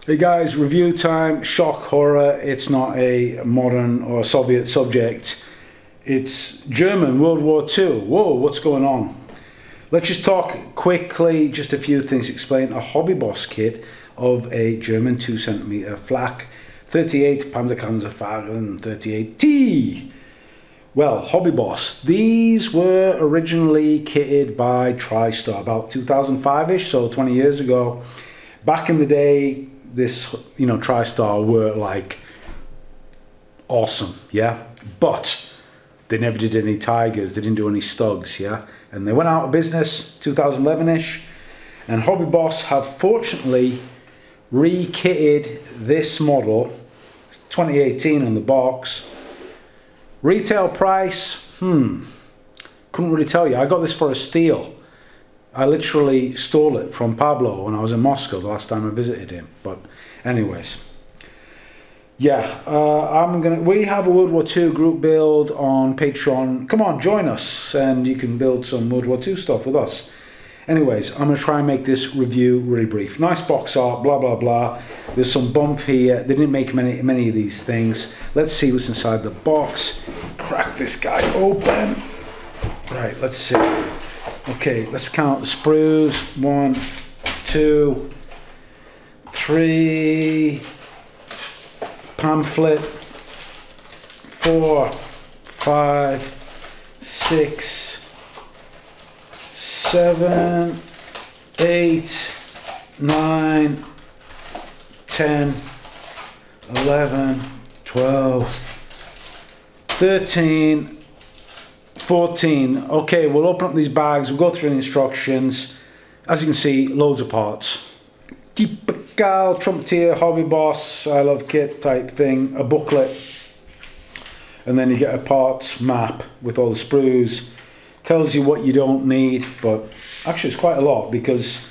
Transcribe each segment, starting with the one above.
Hey guys, review time, shock horror. It's not a modern or Soviet subject. It's German, World War II. Whoa, what's going on? Let's just talk quickly, just a few things, explain a Hobbyboss kit of a German 2cm Flak38 PzKpfw 38T. Well, Hobbyboss. These were originally kitted by Tristar about 2005-ish, so 20 years ago. Back in the day, this, Tristar were like awesome, yeah? But they never did any Tigers, they didn't do any Stugs, yeah? And they went out of business 2011-ish. And Hobbyboss have fortunately re-kitted this model, 2018 on the box. Retail price, couldn't really tell you. I got this for a steal. I literally stole it from Pablo when I was in Moscow the last time I visited him. But anyways, yeah, we have a World War II group build on Patreon. Come on, join us and you can build some World War II stuff with us. Anyways, I'm going to try and make this review really brief. Nice box art, blah, blah, blah. There's some bump here. They didn't make many of these things. Let's see what's inside the box. Crack this guy open. Right, let's see. Okay, let's count the sprues. 1, 2, 3. Pamphlet. 4, 5, 6. 7, 8, 9, 10, 11, 12, 13, 14. Okay, we'll open up these bags, we'll go through the instructions. As you can see, loads of parts. Typical Trumpeter, Hobbyboss, I love kit type thing, a booklet. And then you get a parts map with all the sprues. Tells you what you don't need, but actually it's quite a lot because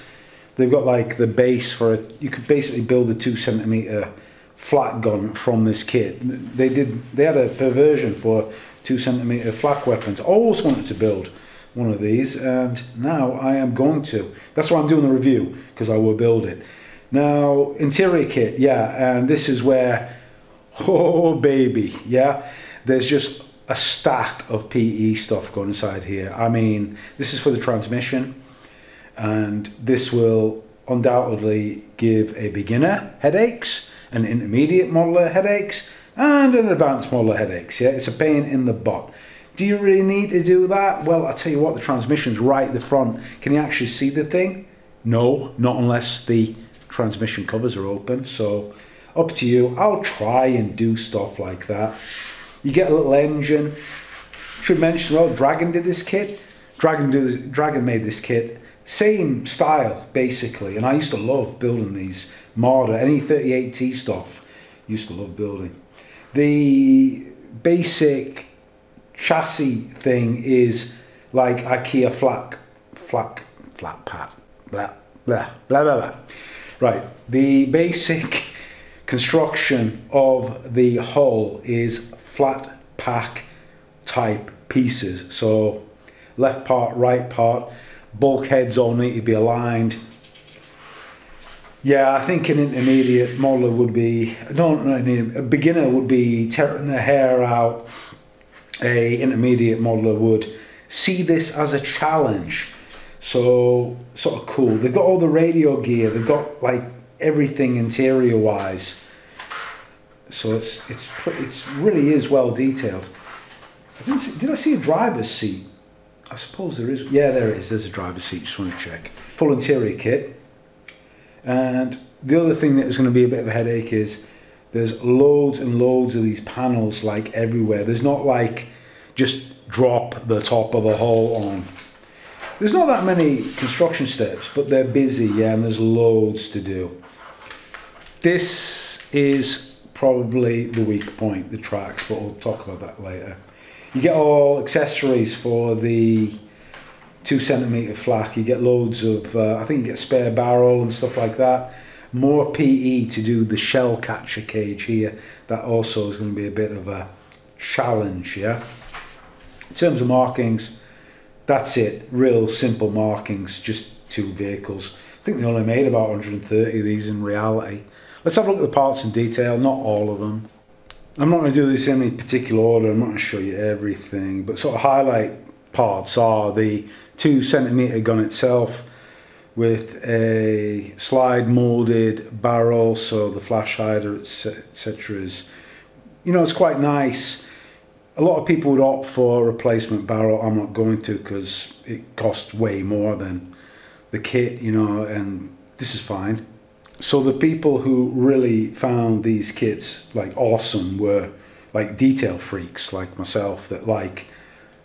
they've got like the base for it. You could basically build a 2cm flak gun from this kit. They had a perversion for 2cm flak weapons. I always wanted to build one of these, and now I am going to. That's why I'm doing the review, because I will build it. Now, interior kit, yeah, and this is where, oh baby, yeah, there's just a stack of PE stuff going inside here. I mean, this is for the transmission, and this will undoubtedly give a beginner headaches, an intermediate modeler headaches, and an advanced modeler headaches. Yeah, it's a pain in the butt. Do you really need to do that? Well, I'll tell you what, the transmission's right at the front. Can you actually see the thing? No, not unless the transmission covers are open. So up to you. I'll try and do stuff like that. You get a little engine. Should mention, well, Dragon did this kit. Dragon made this kit. Same style, basically. And I used to love building these Marder, any 38T stuff. Used to love building. The basic chassis thing is like IKEA flat pat. Blah, blah, blah, blah, blah. Right, the basic construction of the hull is flat pack type pieces. So left part, right part, bulkheads all need to be aligned. Yeah, I think an intermediate modeler would be, a beginner would be tearing their hair out. A intermediate modeler would see this as a challenge. So sort of cool. They've got all the radio gear. They've got like everything interior wise. So it really is well detailed. Did I see a driver's seat? I suppose there is. Yeah, there is. There's a driver's seat. Just want to check. Full interior kit. And the other thing that is going to be a bit of a headache is there's loads and loads of these panels like everywhere. There's not like just drop the top of the hull on. There's not that many construction steps, but they're busy, yeah, and there's loads to do. This is probably the weak point, the tracks, but we'll talk about that later. You get all accessories for the 2cm flak. You get loads of, I think you get spare barrel and stuff like that. More PE to do the shell catcher cage here. That also is going to be a bit of a challenge, yeah. In terms of markings, that's it. Real simple markings, just two vehicles. I think they only made about 130 of these in reality. let's have a look at the parts in detail, not all of them. I'm not going to do this in any particular order, I'm not going to show you everything, but sort of highlight parts are the 2cm gun itself with a slide molded barrel, so the flash hider, etc. is, you know, it's quite nice. A lot of people would opt for a replacement barrel. I'm not going to, because it costs way more than the kit, you know, and this is fine. So the people who really found these kits like awesome were like detail freaks like myself, that like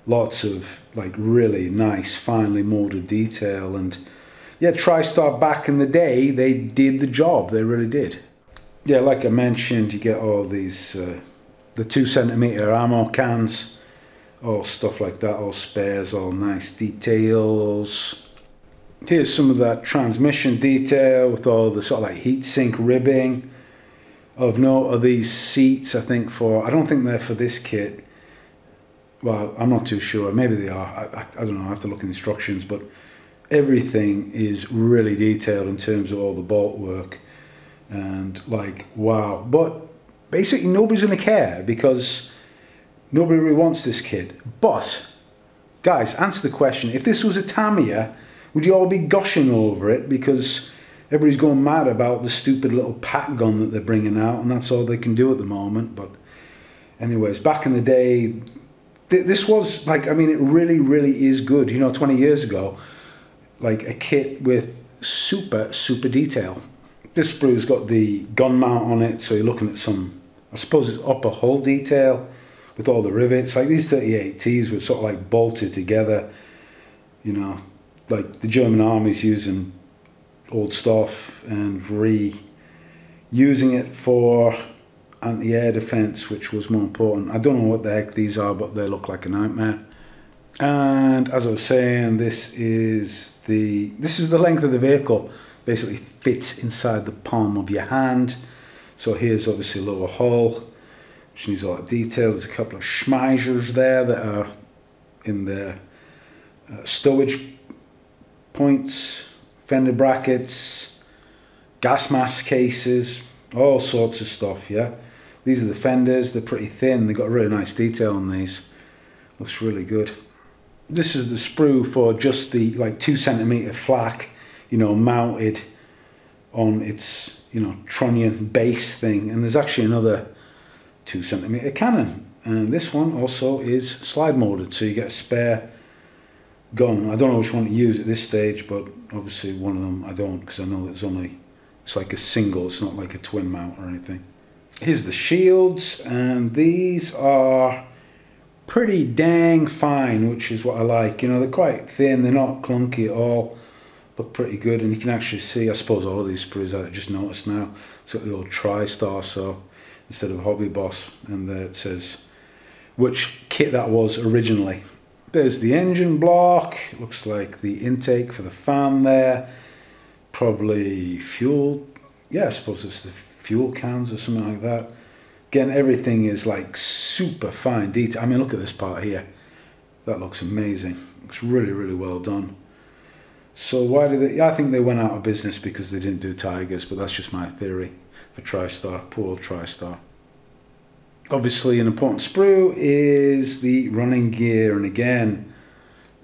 lots of like really nice finely molded detail. And yeah, Tristar back in the day, they did the job, they really did. Yeah, like I mentioned, you get all these the 2cm ammo cans, all stuff like that, all spares, all nice details. Here's some of that transmission detail with all the sort of like heatsink ribbing. Of note are these seats, I think I don't think they're for this kit. Well, I'm not too sure, maybe they are, I don't know, I have to look in the instructions, but everything is really detailed in terms of all the bolt work, and like, wow. But basically nobody's gonna care because nobody really wants this kit. But guys, answer the question, if this was a Tamiya, would you all be gushing over it because everybody's going mad about the stupid little pack gun that they're bringing out, and that's all they can do at the moment? But anyways, back in the day, this was like, I mean, it really is good. You know, 20 years ago, like a kit with super detail. This sprue's got the gun mount on it, so you're looking at some, I suppose it's upper hull detail with all the rivets. Like these 38Ts were sort of like bolted together, you know, like the German army's using old stuff and reusing it for anti-air defense, which was more important. I don't know what the heck these are, but they look like a nightmare. And as I was saying, this is the length of the vehicle. Basically fits inside the palm of your hand. So here's obviously lower hull, which needs a lot of detail. There's a couple of schmeisers there that are in their stowage points, fender brackets, gas mask cases, all sorts of stuff. Yeah, these are the fenders. They're pretty thin. They've got a really nice detail on these. Looks really good. This is the sprue for just the like 2cm flak, you know, mounted on its, you know, trunnion base thing. And there's actually another 2cm cannon, and this one also is slide molded, so you get a spare gun. I don't know which one to use at this stage, but obviously one of them I don't, because I know that it's like a single, it's not like a twin mount or anything. Here's the shields, and these are pretty dang fine, which is what I like. You know, they're quite thin, they're not clunky at all, look pretty good. And you can actually see, I suppose all of these sprues I just noticed now, it's got the old Tristar, so instead of Hobbyboss, and there it says which kit that was originally. There's the engine block, looks like the intake for the fan there, probably fuel, yeah, I suppose it's the fuel cans or something like that. Again, everything is like super fine detail. I mean, look at this part here, that looks amazing, looks really well done. So why did they, I think they went out of business because they didn't do Tigers, but that's just my theory for Tristar, poor old Tristar. Obviously an important sprue is the running gear, and again,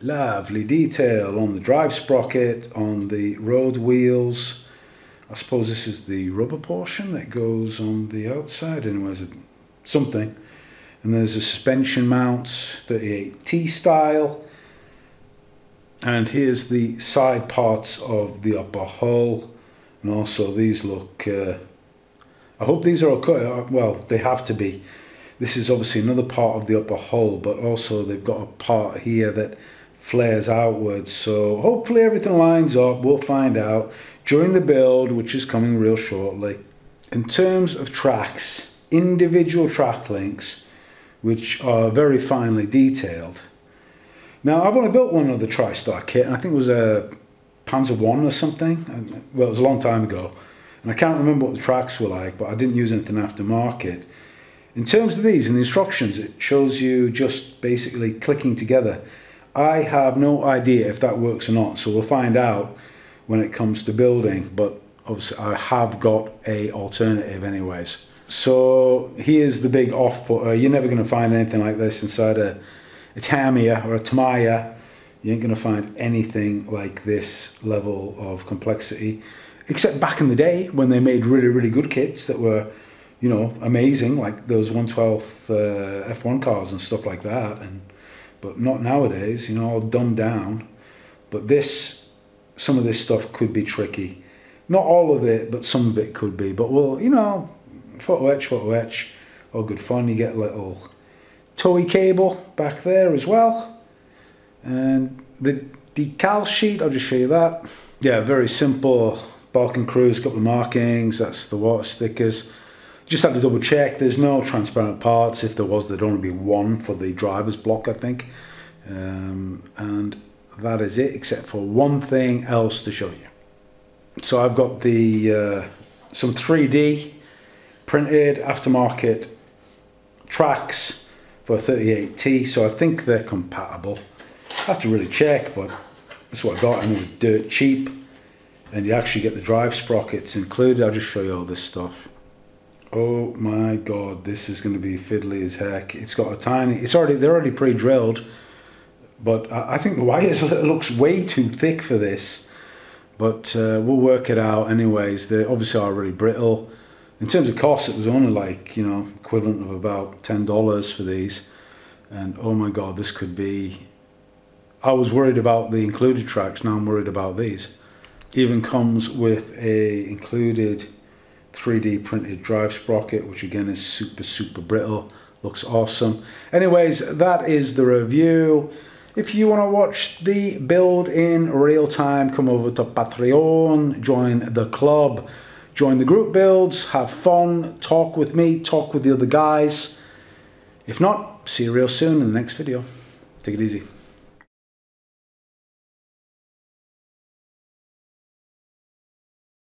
lovely detail on the drive sprocket, on the road wheels. I suppose this is the rubber portion that goes on the outside, anyways, something. And there's a suspension mount, 38T style. And here's the side parts of the upper hull, and also these look, I hope these are okay. Well, they have to be. This is obviously another part of the upper hull, but also they've got a part here that flares outwards. So hopefully everything lines up. We'll find out during the build, which is coming real shortly. In terms of tracks, individual track links, which are very finely detailed. Now, I've only built one of the Tristar kit, and I think it was a Panzer 1 or something. Well, it was a long time ago. And I can't remember what the tracks were like, but I didn't use anything aftermarket. In terms of these, in the instructions, it shows you just basically clicking together. I have no idea if that works or not, so we'll find out when it comes to building, but obviously I have got a alternative anyways. So here's the big off-putter. You're never going to find anything like this inside a Tamiya or a Tamiya. You ain't going to find anything like this level of complexity, except back in the day when they made really, really good kits that were, you know, amazing, like those 1/12 F1 cars and stuff like that. But not nowadays, you know, all dumbed down. But some of this stuff could be tricky. Not all of it, but some of it could be. But well, you know, photo etch, all good fun. You get a little towy cable back there as well. And the decal sheet, I'll just show you that. Yeah, very simple. Balkan Cruise, couple of markings, that's the water stickers. Just had to double check, there's no transparent parts. If there was, there'd only be one for the driver's block, I think. And that is it, except for one thing else to show you. So I've got the some 3D printed aftermarket tracks for 38T, so I think they're compatible. I have to really check, but that's what I got, and it was dirt cheap. And you actually get the drive sprockets included. I'll just show you all this stuff. Oh my god, this is going to be fiddly as heck. It's got a tiny, they're already pre-drilled, but I think the wires looks way too thick for this. But we'll work it out anyways. They obviously are really brittle. In terms of cost, it was only like, you know, equivalent of about $10 for these. And oh my god, this could be, I was worried about the included tracks, now I'm worried about these. Even comes with a included 3D printed drive sprocket, which again is super brittle, looks awesome. Anyways, that is the review. If you want to watch the build in real time, come over to Patreon, join the club, join the group builds, have fun, talk with me, talk with the other guys. If not, see you real soon in the next video. Take it easy.